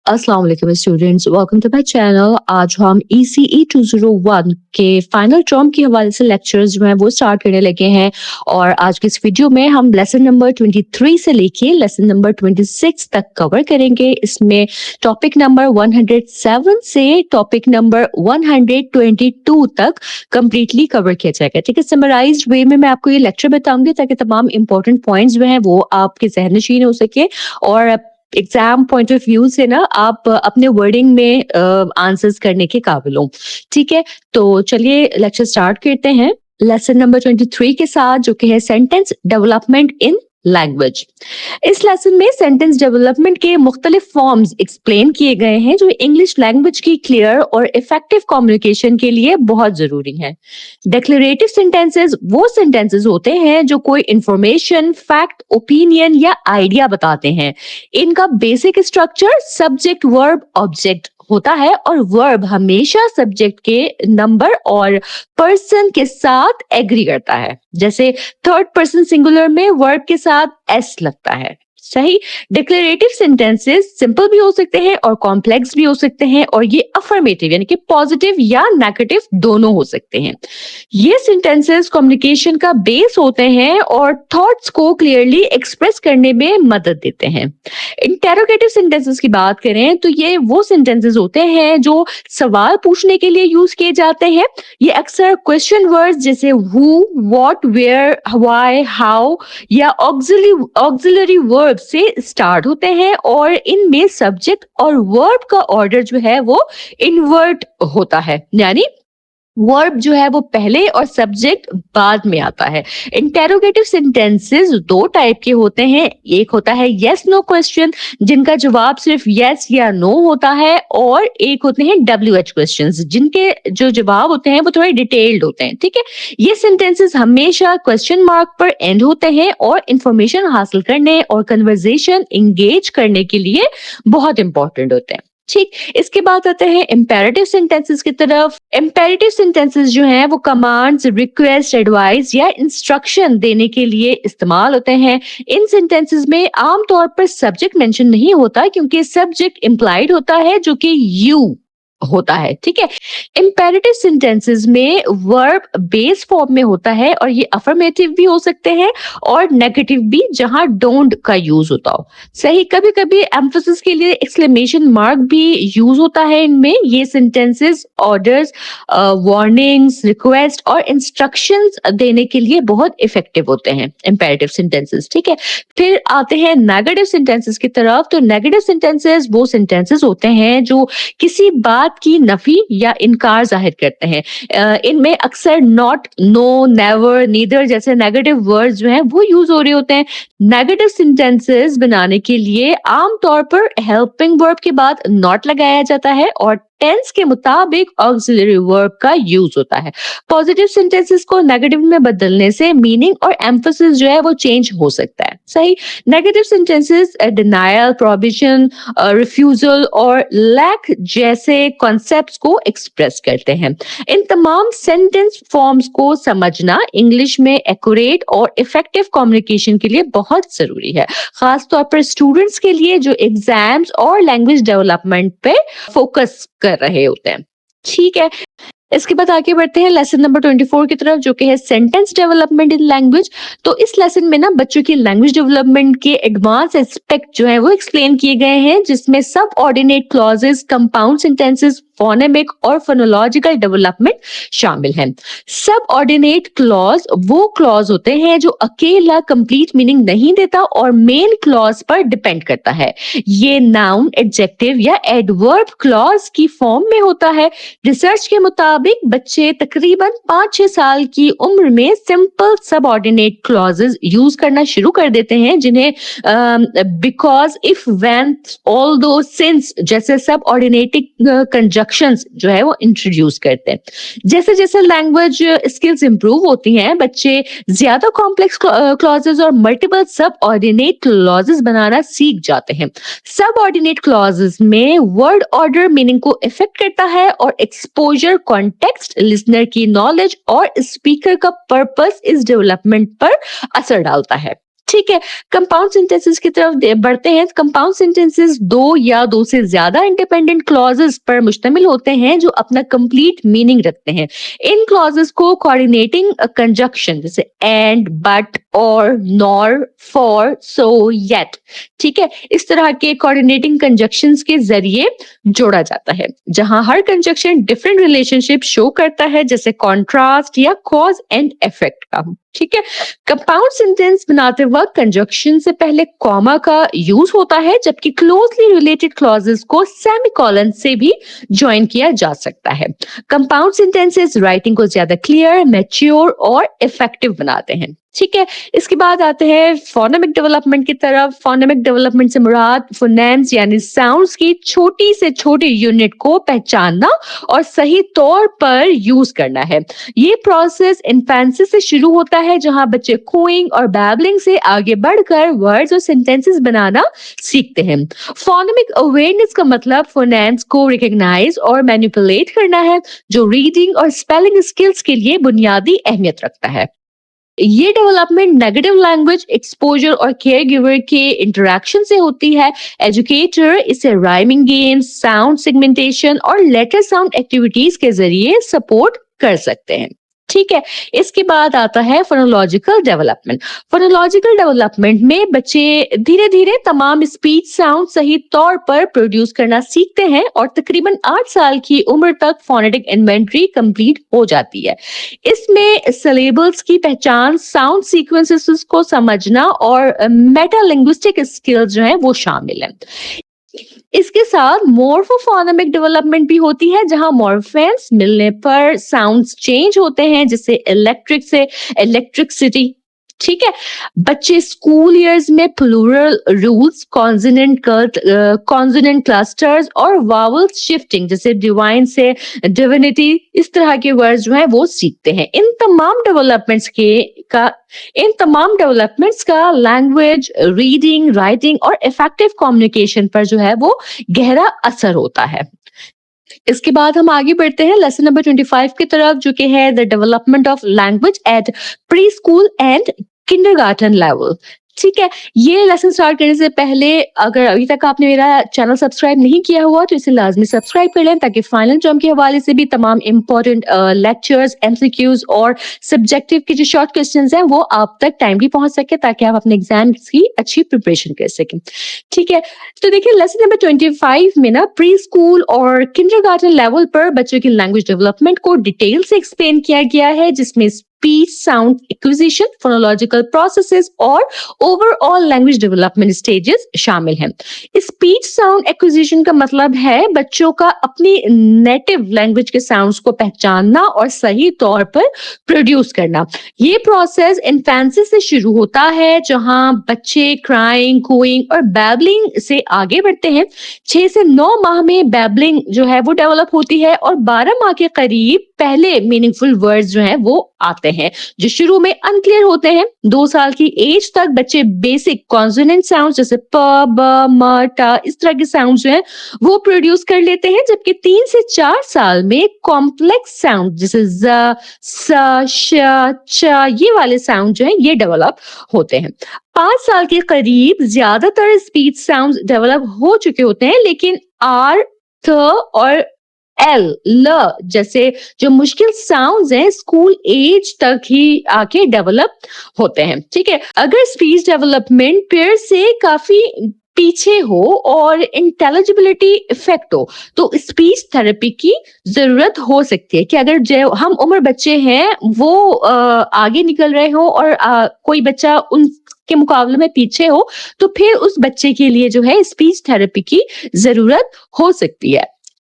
अस्सलाम वालेकुम students, welcome to my channel. आज हम ECE 201 के फाइनल टर्म के हवाले से लेक्चर्स जो हैं वो स्टार्ट करने लगे हैं और आज की इस वीडियो में हम लेसन नंबर 23 से लेके लेसन नंबर 26 तक कवर करेंगे। इसमें टॉपिक नंबर 107 से टॉपिक नंबर 122 तक कंप्लीटली कवर किया जाएगा। ठीक है, समराइज्ड वे में मैं आपको ये लेक्चर बताऊंगी ताकि तमाम इंपॉर्टेंट पॉइंट्स जो हैं वो आपके ज़हन नशीन हो सके और एग्जाम पॉइंट ऑफ व्यू से ना आप अपने वर्डिंग में आंसर्स करने के काबिल हो। ठीक है, तो चलिए लेक्चर स्टार्ट करते हैं लेसन नंबर 23 के साथ, जो कि है सेंटेंस डेवलपमेंट इन लैंग्वेज। इस लेसन में सेंटेंस डेवलपमेंट के मुख्तलिफ फॉर्म्स एक्सप्लेन किए गए हैं जो इंग्लिश लैंग्वेज की क्लियर और इफेक्टिव कम्युनिकेशन के लिए बहुत जरूरी हैं। डिक्लेरेटिव सेंटेंसेस वो सेंटेंसेस होते हैं जो कोई इंफॉर्मेशन, फैक्ट, ओपिनियन या आइडिया बताते हैं। इनका basic structure subject, verb, object होता है और वर्ब हमेशा सब्जेक्ट के नंबर और पर्सन के साथ एग्री करता है। जैसे थर्ड पर्सन सिंगुलर में वर्ब के साथ एस लगता है। सही। डिक्लेरेटिव सेंटेंसेस सिंपल भी हो सकते हैं और कॉम्प्लेक्स भी हो सकते हैं और ये अफर्मेटिव यानी कि पॉजिटिव या नेगेटिव दोनों हो सकते हैं। ये सेंटेंसेस कम्युनिकेशन का बेस होते हैं और थॉट्स को क्लियरली एक्सप्रेस करने में मदद देते हैं। इंटेरोगेटिव सेंटेंसेस की बात करें तो ये वो सेंटेंसेस होते हैं जो सवाल पूछने के लिए यूज किए जाते हैं। ये अक्सर क्वेश्चन वर्ड्स जैसे who, what, where, why, how या ऑक्सिलरी वर्ब से स्टार्ट होते हैं और इनमें सब्जेक्ट और वर्ब का ऑर्डर जो है वो इन्वर्ट होता है, यानी वर्ब जो है वो पहले और सब्जेक्ट बाद में आता है। इंटेरोगेटिव सेंटेंसेस दो टाइप के होते हैं। एक होता है यस नो क्वेश्चन जिनका जवाब सिर्फ यस या नो होता है, और एक होते हैं WH क्वेश्चंस जिनके जो जवाब होते हैं वो थोड़े डिटेल्ड होते हैं। ठीक है, ये सेंटेंसेस हमेशा क्वेश्चन मार्क पर एंड होते हैं और इंफॉर्मेशन हासिल करने और कन्वर्सेशन एंगेज करने के लिए बहुत इंपॉर्टेंट होते हैं। ठीक, इसके बाद आते हैं इंपेरेटिव सेंटेंसेस की तरफ। इंपेरेटिव सेंटेंसेस जो हैं वो कमांड्स, रिक्वेस्ट, एडवाइस या इंस्ट्रक्शन देने के लिए इस्तेमाल होते हैं। इन सेंटेंसेस में आमतौर पर सब्जेक्ट मेंशन नहीं होता क्योंकि सब्जेक्ट इम्प्लाइड होता है जो कि यू होता है। ठीक है, इंपेरेटिव सेंटेंसेस में वर्ब बेस फॉर्म में होता है और ये अफर्मेटिव भी हो सकते हैं और नेगेटिव भी, जहां डोंट का यूज होता हो। सही, कभी कभी एम्फसिस के लिए एक्सक्लेमेशन मार्क भी यूज होता है इनमें। ये सेंटेंसेस ऑर्डर्स, वार्निंग्स, रिक्वेस्ट और इंस्ट्रक्शंस देने के लिए बहुत इफेक्टिव होते हैं इंपेरेटिव सेंटेंसेस। ठीक है, फिर आते हैं नेगेटिव सेंटेंसेस की तरफ। तो नेगेटिव सेंटेंसेस वो सेंटेंसेस होते हैं जो किसी बात की नफी या इनकार जाहिर करते हैं। इनमें अक्सर नॉट, नो, नेवर, नीदर जैसे नेगेटिव वर्ड्स जो हैं वो यूज हो रहे होते हैं। नेगेटिव सेंटेंसेस बनाने के लिए आमतौर पर हेल्पिंग वर्ब के बाद नॉट लगाया जाता है और टेंस के मुताबिक ऑक्सिलरी वर्ब का यूज होता है। पॉजिटिव सेंटेंसेस को नेगेटिव में बदलने से मीनिंग और एम्फसिस जो है वो चेंज हो सकता है। सही, negative sentences denial, prohibition, refusal और लैक जैसे कॉन्सेप्ट्स को एक्सप्रेस करते हैं। इन तमाम सेंटेंस फॉर्म्स को समझना इंग्लिश में एक्यूरेट और इफेक्टिव कम्युनिकेशन के लिए बहुत जरूरी है, खासतौर पर स्टूडेंट्स के लिए जो एग्जाम्स और लैंग्वेज डेवलपमेंट पे फोकस कर रहे होते हैं। ठीक है, इसके बाद आगे बढ़ते हैं लेसन नंबर 24 की तरफ, जो कि है सेंटेंस डेवलपमेंट इन लैंग्वेज। तो इस लेसन में ना बच्चों की लैंग्वेज डेवलपमेंट के एडवांस एस्पेक्ट जो है वो एक्सप्लेन किए गए हैं, जिसमें सब ordinate clauses, compound sentences, phonemic और फोनोलॉजिकल डेवलपमेंट शामिल हैं। सब ऑर्डिनेट क्लॉज वो क्लॉज होते हैं जो अकेला कंप्लीट मीनिंग नहीं देता और मेन क्लॉज पर डिपेंड करता है। ये नाउन, एडजेक्टिव या एडवर्ब क्लॉज की फॉर्म में होता है। रिसर्च के मुताबिक बच्चे तकरीबन 5-6 साल की उम्र में सिंपल सबऑर्डिनेट क्लॉजेस यूज करना शुरू कर देते हैं, जिन्हें because, if, when, although, since जैसे सबऑर्डिनेटिंग कंजक्शंस जो है वो इंट्रोड्यूस करते हैं। जैसे जैसे लैंग्वेज स्किल्स इंप्रूव होती हैं, बच्चे ज्यादा कॉम्प्लेक्स क्लॉजेस और मल्टीपल सबऑर्डिनेट क्लॉजेस बनाना सीख जाते हैं। सबऑर्डिनेट क्लॉजेस में वर्ड ऑर्डर मीनिंग को इफेक्ट करता है और एक्सपोजर, कॉन्टेक्स्ट, लिसनर की नॉलेज और स्पीकर का पर्पस इस डेवलपमेंट पर असर डालता है। ठीक है, कंपाउंड सेंटेंसेस की तरफ बढ़ते हैं। कंपाउंड सेंटेंसेस दो या दो से ज्यादा इंडिपेंडेंट क्लॉजेस पर मुश्तमिल होते हैं जो अपना कंप्लीट मीनिंग रखते हैं। इन क्लॉजेस को कोऑर्डिनेटिंग कंजक्शन जैसे एंड, बट, और, नॉर, फॉर, सो, येट, ठीक है, इस तरह के कोऑर्डिनेटिंग कंजक्शंस के जरिए जोड़ा जाता है, जहां हर कंजक्शन डिफरेंट रिलेशनशिप शो करता है, जैसे कॉन्ट्रास्ट या कॉज एंड इफेक्ट का। ठीक है, कंपाउंड सेंटेंस बनाते वक्त कंजक्शन से पहले कॉमा का यूज होता है, जबकि क्लोजली रिलेटेड क्लॉजेस को सेमीकोलन से भी ज्वाइन किया जा सकता है। कंपाउंड सेंटेंसेस राइटिंग को ज्यादा क्लियर, मैच्योर और इफेक्टिव बनाते हैं। ठीक है, इसके बाद आते हैं फोनेमिक डेवलपमेंट की तरफ। फोनेमिक डेवलपमेंट से मुराद फोनेम्स यानी साउंड्स की छोटी से छोटी यूनिट को पहचानना और सही तौर पर यूज करना है। ये प्रोसेस इन्फेंसी से शुरू होता है, जहां बच्चे कूइंग और बैबलिंग से आगे बढ़कर वर्ड्स और सेंटेंसेस बनाना सीखते हैं। फोनेमिक अवेयरनेस का मतलब फोनेम्स को रिकॉग्नाइज और मैनिपुलेट करना है, जो रीडिंग और स्पेलिंग स्किल्स के लिए बुनियादी अहमियत रखता है। ये डेवलपमेंट नेगेटिव लैंग्वेज एक्सपोजर और केयर गिवर के इंटरेक्शन से होती है। एजुकेटर इसे राइमिंग गेम्स, साउंड सेगमेंटेशन और लेटर साउंड एक्टिविटीज के जरिए सपोर्ट कर सकते हैं। ठीक है, इसके बाद आता है फोनोलॉजिकल डेवलपमेंट। फोनोलॉजिकल डेवलपमेंट में बच्चे धीरे धीरे तमाम स्पीच साउंड सही तौर पर प्रोड्यूस करना सीखते हैं और तकरीबन 8 साल की उम्र तक फोनेटिक इन्वेंटरी कंप्लीट हो जाती है। इसमें सिलेबल्स की पहचान, साउंड सीक्वेंसेस को समझना और मेटालिंग्विस्टिक स्किल्स जो है वो शामिल है। इसके साथ मोर्फोफोनेमिक डेवलपमेंट भी होती है, जहां मॉर्फेम्स मिलने पर साउंड्स चेंज होते हैं, जैसे इलेक्ट्रिक से इलेक्ट्रिसिटी। ठीक है, बच्चे स्कूल इयर्स में प्लूरल रूल्स, कॉन्सोनेंट क्लस्टर्स और वावल्स शिफ्टिंग जैसे डिवाइन से डिविनिटी, इस तरह के वर्ड्स जो है वो सीखते हैं। इन तमाम डेवलपमेंट्स का लैंग्वेज, रीडिंग, राइटिंग और इफेक्टिव कम्युनिकेशन पर जो है वो गहरा असर होता है। इसके बाद हम आगे बढ़ते हैं लेसन नंबर 25 की तरफ, जो कि है the development of language eight pre school and kindergarten level. ठीक है, ये लेसन स्टार्ट करने से पहले अगर अभी तक आपने मेरा चैनल सब्सक्राइब नहीं किया हुआ तो इसे लाजमी सब्सक्राइब कर लें, ताकि फाइनल टर्म के हवाले से भी तमाम इंपॉर्टेंट लेक्चर्स, एमसीक्यूज और सब्जेक्टिव के जो शॉर्ट क्वेश्चंस हैं वो आप तक टाइमली पहुंच सके, ताकि आप अपने एग्जाम्स की अच्छी प्रिपरेशन कर सकें। ठीक है, तो देखिए लेसन नंबर 25 में ना प्री स्कूल और किंडरगार्टन लेवल पर बच्चों की लैंग्वेज डेवलपमेंट को डिटेल से एक्सप्लेन किया गया है, जिसमें speech sound acquisition, phonological processes और ओवरऑल लैंग्वेज डेवलपमेंट स्टेजेस शामिल हैं। स्पीच साउंड एक्विजिशन का मतलब है बच्चों का अपनी नेटिव लैंग्वेज के साउंड्स को पहचानना और सही तौर पर प्रोड्यूस करना। ये प्रोसेस इन्फेंसी से शुरू होता है, जहां बच्चे क्राइंग, कूइंग और बैबलिंग से आगे बढ़ते हैं। 6 से 9 माह में बैबलिंग जो है वो डेवलप होती है और 12 माह के करीब पहले मीनिंगफुल वर्ड्स जो हैं वो आते हैं, जो शुरू में अनक्लियर होते हैं। 2 साल की एज तक बच्चे बेसिक कॉन्सोनेंट साउंड्स जैसे प, ब, म, ट, इस तरह के साउंड्स जो हैं वो प्रोड्यूस कर लेते हैं, जबकि 3 से 4 साल में कॉम्प्लेक्स साउंड जैसे ज, स, श, च, ये वाले साउंड जो हैं ये डेवलप होते हैं। 5 साल के करीब ज्यादातर स्पीच साउंड्स डेवलप हो चुके होते हैं, लेकिन आर, थ और एल, ल जैसे जो मुश्किल साउंड्स हैं स्कूल एज तक ही आके डेवलप होते हैं। ठीक है, अगर स्पीच डेवलपमेंट पेयर से काफी पीछे हो और इंटेलिजिबिलिटी इफेक्ट हो तो स्पीच थेरेपी की जरूरत हो सकती है, कि अगर जो हम उम्र बच्चे हैं वो आगे निकल रहे हो और कोई बच्चा उन के मुकाबले में पीछे हो, तो फिर उस बच्चे के लिए जो है स्पीच थेरेपी की जरूरत हो सकती है।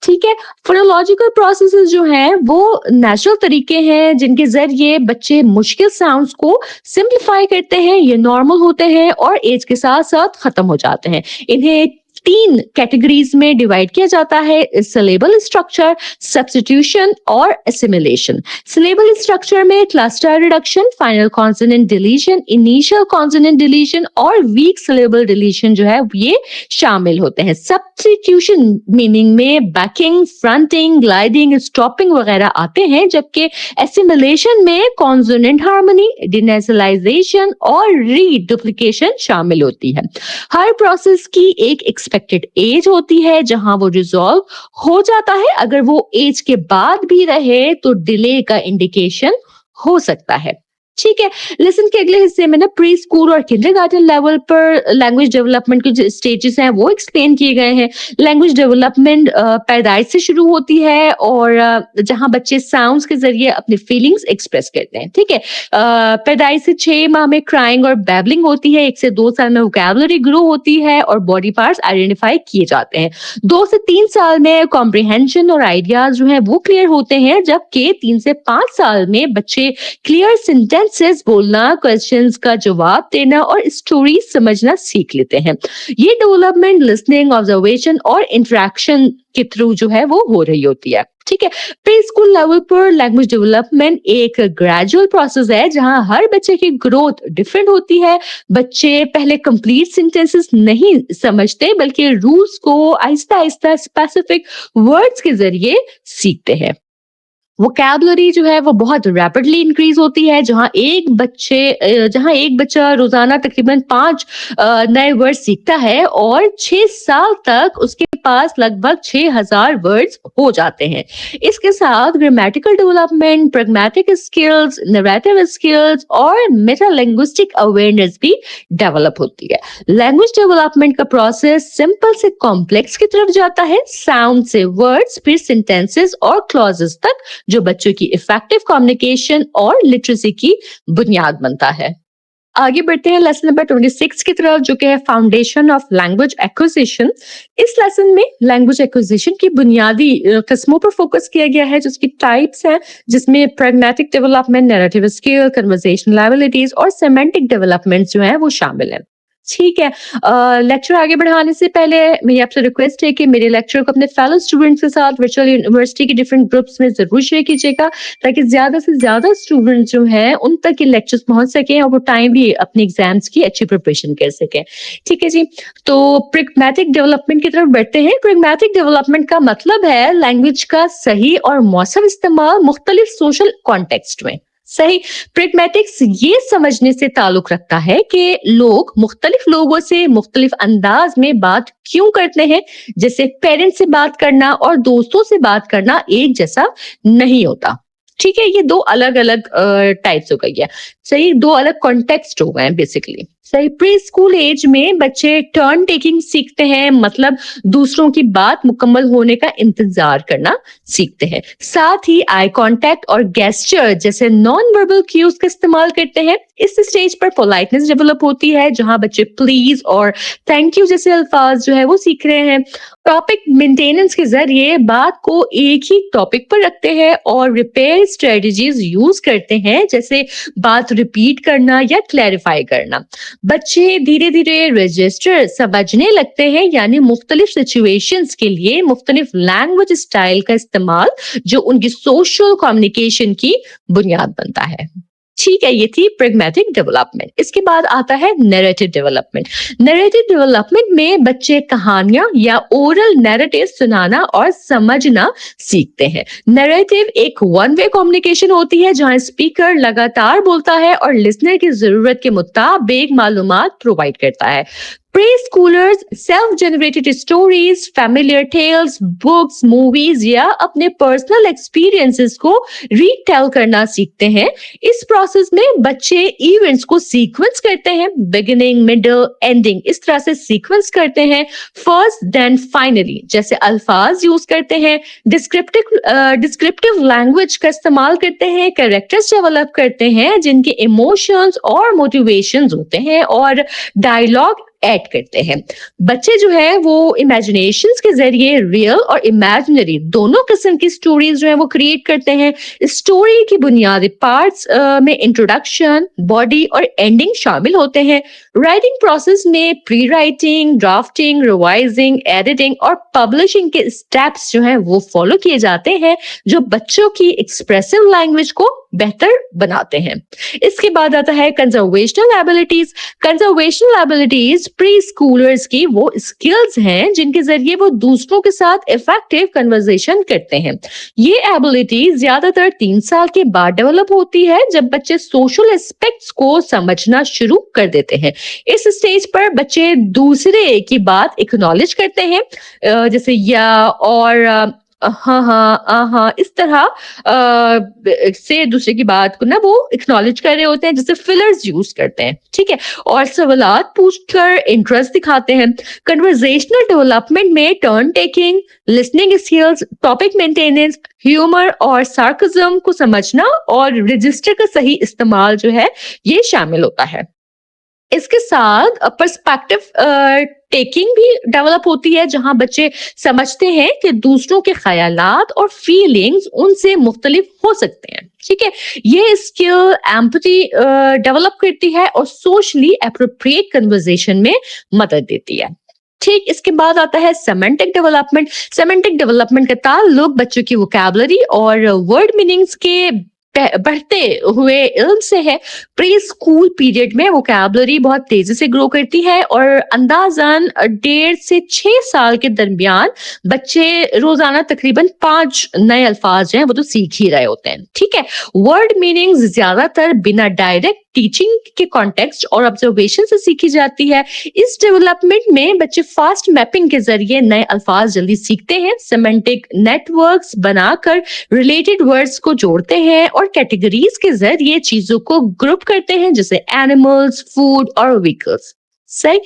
ठीक है, फोनोलॉजिकल प्रोसेसेस जो हैं वो नेचुरल तरीके हैं जिनके जरिए बच्चे मुश्किल साउंड्स को सिंप्लीफाई करते हैं। ये नॉर्मल होते हैं और एज के साथ साथ खत्म हो जाते हैं। इन्हें तीन कैटेगरीज में डिवाइड किया जाता है: सिलेबल स्ट्रक्चर, सब्स्टिट्यूशन और एसिमिलेशन। सिलेबल स्ट्रक्चर में cluster reduction, final consonant deletion, initial consonant deletion और वीक सिलेबल डिलीशन जो है ये शामिल होते हैं। सब्स्टिट्यूशन मीनिंग में बैकिंग, फ्रंटिंग, ग्लाइडिंग, स्टॉपिंग वगैरह आते हैं, जबकि एसिमिलेशन में कॉन्सोनेंट हार्मनी, डिनेसलाइजेशन और रीडुप्लीकेशन शामिल होती है। हर प्रोसेस की एक एक्सपेक्टेड एज होती है जहां वो रिजॉल्व हो जाता है। अगर वो एज के बाद भी रहे तो डिले का इंडिकेशन हो सकता है। ठीक है, लेसन के अगले हिस्से में ना प्री स्कूल और किंडरगार्टन लेवल पर लैंग्वेज डेवलपमेंट के जो स्टेजेस हैं वो एक्सप्लेन किए गए हैं। लैंग्वेज डेवलपमेंट पैदाइश से शुरू होती है और जहां बच्चे साउंड्स के जरिए अपनी फीलिंग्स एक्सप्रेस करते हैं। ठीक है, पैदाइश से 6 माह में क्राइंग और बैबलिंग होती है। 1 से 2 साल में वोकैबुलरी ग्रो होती है और बॉडी पार्ट्स आइडेंटिफाई किए जाते हैं। 2 से 3 साल में कॉम्प्रिहेंशन और आइडियाज जो है वो क्लियर होते हैं, जबकि 3 से 5 साल में बच्चे क्लियर सेंटेंसेस बोलना, क्वेश्चंस का जवाब देना और स्टोरी समझना सीख लेते हैं। ये डेवलपमेंट लिसनिंग, ऑब्जर्वेशन और इंटरेक्शन के थ्रू जो है वो हो रही होती है। ठीक है, प्री स्कूल लेवल पर लैंग्वेज डेवलपमेंट एक ग्रेजुअल प्रोसेस है जहां हर बच्चे की ग्रोथ डिफरेंट होती है। बच्चे पहले कंप्लीट सेंटेंसेस नहीं समझते बल्कि रूल्स को आहिस्ता आहिस्ता स्पेसिफिक वर्ड्स के जरिए सीखते हैं। वोकैबुलरी जो है वो बहुत रैपिडली इंक्रीज होती है, जहां एक बच्चा रोजाना तकरीबन 5 नए वर्ड सीखता है और 6 साल तक उसके पास लगभग 6000 वर्ड्स हो जाते हैं। इसके साथ grammatical development, pragmatic skills, narrative skills और मेटालिंग्विस्टिक अवेयरनेस भी डेवलप होती है। लैंग्वेज डेवलपमेंट का प्रोसेस सिंपल से कॉम्प्लेक्स की तरफ जाता है, साउंड से वर्ड्स, फिर सेंटेंसेस और क्लॉजेस तक, जो बच्चों की इफेक्टिव कम्युनिकेशन और लिटरेसी की बुनियाद बनता है। आगे बढ़ते हैं लेसन नंबर 26 की तरफ, जो कि है फाउंडेशन ऑफ लैंग्वेज एक्विजिशन। इस लेसन में लैंग्वेज एक्विजिशन की बुनियादी किस्मों पर फोकस किया गया है, जिसकी टाइप्स हैं, जिसमें pragmatic development, narrative skill, conversational abilities और सेमेंटिक डेवलपमेंट जो है वो शामिल है। ठीक है, लेक्चर आगे बढ़ाने से पहले मेरी आपसे रिक्वेस्ट है कि मेरे लेक्चर को अपने फेलो स्टूडेंट्स के साथ वर्चुअल यूनिवर्सिटी के डिफरेंट ग्रुप्स में जरूर शेयर कीजिएगा, ताकि ज्यादा से ज्यादा स्टूडेंट्स जो हैं उन तक ये लेक्चर्स पहुंच सकें और वो टाइम भी अपने एग्जाम्स की अच्छी प्रिपरेशन कर सकें। ठीक है जी, तो प्रैग्मेटिक डेवलपमेंट की तरफ बढ़ते हैं। प्रैग्मेटिक डेवलपमेंट का मतलब है लैंग्वेज का सही और मौसम इस्तेमाल मुख्तलिफ सोशल कॉन्टेक्स्ट में। सही, प्रैग्मेटिक्स ये समझने से ताल्लुक रखता है कि लोग मुख्तलिफ लोगों से मुख्तलिफ अंदाज में बात क्यों करते हैं। जैसे पेरेंट्स से बात करना और दोस्तों से बात करना एक जैसा नहीं होता। ठीक है, ये 2 अलग अलग टाइप्स हो गई है। सही, 2 अलग कॉन्टेक्स्ट हो गए हैं बेसिकली। सही, प्री स्कूल एज में बच्चे टर्न टेकिंग सीखते हैं, मतलब दूसरों की बात मुकम्मल होने का इंतजार करना सीखते हैं। साथ ही आई कांटेक्ट और गेस्चर जैसे नॉन वर्बल क्यूज का इस्तेमाल करते हैं। इस स्टेज पर पोलाइटनेस डेवलप होती है, जहां बच्चे प्लीज और थैंक यू जैसे अल्फाज जो है वो सीख रहे हैं। टॉपिक मेंटेनेंस के जरिए बात को एक ही टॉपिक पर रखते हैं और रिपेयर स्ट्रेटजीज यूज करते हैं, जैसे बात रिपीट करना या क्लैरिफाई करना। बच्चे धीरे धीरे रजिस्टर समझने लगते हैं, यानी मुख्तलिफ सिचुएशंस के लिए मुख्तलिफ लैंग्वेज स्टाइल का इस्तेमाल, जो उनकी सोशल कम्युनिकेशन की बुनियाद बनता है। ठीक है, ये थी प्रैग्मेटिक डेवलपमेंट। इसके बाद आता है नैरेटिव डेवलपमेंट। नैरेटिव डेवलपमेंट में बच्चे कहानियां या ओरल नैरेटिव सुनाना और समझना सीखते हैं। नैरेटिव एक वन वे कम्युनिकेशन होती है, जहां स्पीकर लगातार बोलता है और लिसनर की जरूरत के मुताबिक मालूमात प्रोवाइड करता है। Preschoolers self generated stories, familiar tales, books, movies या अपने पर्सनल एक्सपीरियंसेस को रीटेल करना सीखते हैं। इस प्रोसेस में बच्चे इवेंट्स को सीक्वेंस करते हैं, बिगिनिंग, मिडल, एंडिंग, इस तरह से सीक्वेंस करते हैं। फर्स्ट देन फाइनली जैसे अल्फाज यूज करते हैं, डिस्क्रिप्टिव लैंग्वेज का इस्तेमाल करते हैं, कैरेक्टर्स डेवलप करते हैं जिनके इमोशंस और मोटिवेशंस होते हैं, और डायलॉग ऐड करते हैं। बच्चे जो है वो इमेजिनेशंस के जरिए रियल और इमेजिनरी दोनों किस्म की स्टोरीज जो है वो क्रिएट करते हैं। स्टोरी की बुनियादी पार्ट्स में इंट्रोडक्शन, बॉडी और एंडिंग शामिल होते हैं। राइटिंग प्रोसेस में pre writing, drafting, revising, editing और पब्लिशिंग के स्टेप्स जो हैं वो फॉलो किए जाते हैं, जो बच्चों की एक्सप्रेसिव लैंग्वेज को बेहतर बनाते हैं। इसके बाद आता है conservational abilities. Conservational abilities pre schoolers की वो स्किल्स हैं जिनके जरिए वो दूसरों के साथ इफेक्टिव कन्वर्सेशन करते हैं। ये एबिलिटी ज्यादातर 3 साल के बाद डेवलप होती है, जब बच्चे सोशल एस्पेक्ट्स को समझना शुरू कर देते हैं। इस स्टेज पर बच्चे दूसरे की बात एक्नॉलेज करते हैं, जैसे या और हाँ हाँ हाँ, इस तरह से दूसरे की बात को ना वो एक्नॉलेज कर रहे होते हैं, जैसे फिलर्स यूज करते हैं, ठीक है, और सवालात पूछकर इंटरेस्ट दिखाते हैं। कन्वर्सेशनल डेवलपमेंट में turn taking, listening skills, topic maintenance, humour और सार्कज्म को समझना और रजिस्टर का सही इस्तेमाल जो है ये शामिल होता है। इसके साथ पर्सपेक्टिव टेकिंग भी डेवलप होती है, जहां बच्चे समझते हैं कि दूसरों के ख्यालात और फीलिंग्स उनसे मुख्तलिफ हो सकते हैं, ठीक है। ये स्किल एम्पैथी डेवलप करती है और सोशली एप्रोप्रिएट कन्वर्सेशन में मदद देती है। ठीक, इसके बाद आता है सेमेंटिक डेवलपमेंट। सेमेंटिक डेवलपमेंट का ताल्लुक बच्चों की वोकैबुलरी और वर्ड मीनिंग्स के बढ़ते हुए इल्म से है। प्री स्कूल पीरियड में वोकैबुलरी बहुत तेजी से ग्रो करती है और अंदाजन 1.5 से 6 साल के दरमियान बच्चे रोजाना तकरीबन 5 नए अल्फाज जो हैं वो तो सीख ही रहे होते हैं, ठीक है। वर्ड मीनिंग्स ज्यादातर बिना डायरेक्ट टीचिंग के कॉन्टेक्स्ट और ऑब्जर्वेशन से सीखी जाती है। इस डेवलपमेंट में बच्चे फास्ट मैपिंग के जरिए नए अल्फाज जल्दी सीखते हैं, सेमेंटिक नेटवर्क्स बनाकर रिलेटेड वर्ड्स को जोड़ते हैं और कैटेगरीज के जरिए चीजों को ग्रुप करते हैं, जैसे एनिमल्स, फूड और व्हीकल्स। सही,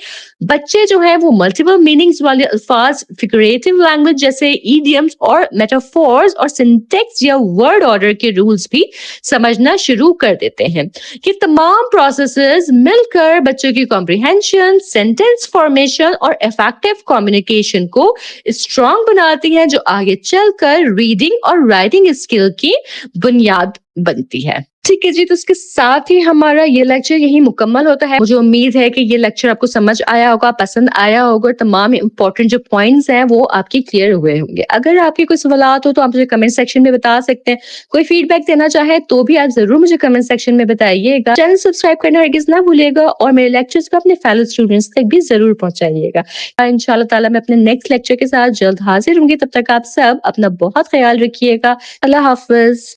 बच्चे जो है वो मल्टीपल मीनिंग्स वाले अल्फाज, फिगरेटिव लैंग्वेज जैसे ईडियम्स और मेटाफोर्स और सिंटेक्स या वर्ड ऑर्डर के रूल्स भी समझना शुरू कर देते हैं। ये तमाम प्रोसेसेस मिलकर बच्चों की कॉम्प्रिहेंशन, सेंटेंस फॉर्मेशन और इफेक्टिव कम्युनिकेशन को स्ट्रॉन्ग बनाती हैं, जो आगे चलकर रीडिंग और राइटिंग स्किल की बुनियाद बनती है। ठीक है जी, तो इसके साथ ही हमारा ये लेक्चर यही मुकम्मल होता है। मुझे उम्मीद है कि ये लेक्चर आपको समझ आया होगा, पसंद आया होगा और तमाम इंपॉर्टेंट जो पॉइंट्स हैं वो आपके क्लियर हुए होंगे। अगर आपके कोई सवालात हो तो आप मुझे कमेंट सेक्शन में बता सकते हैं। कोई फीडबैक देना चाहे तो भी आप जरूर मुझे कमेंट सेक्शन में बताइएगा। चैनल सब्सक्राइब करना हरगिज ना भूलिएगा और मेरे लेक्चर्स को अपने फेलो स्टूडेंट्स तक भी जरूर पहुंचाइएगा। इंशाल्लाह ताला मैं अपने नेक्स्ट लेक्चर के साथ जल्द हाजिर होंगी। तब तक आप सब अपना बहुत ख्याल रखिएगा। अल्लाह हाफिज।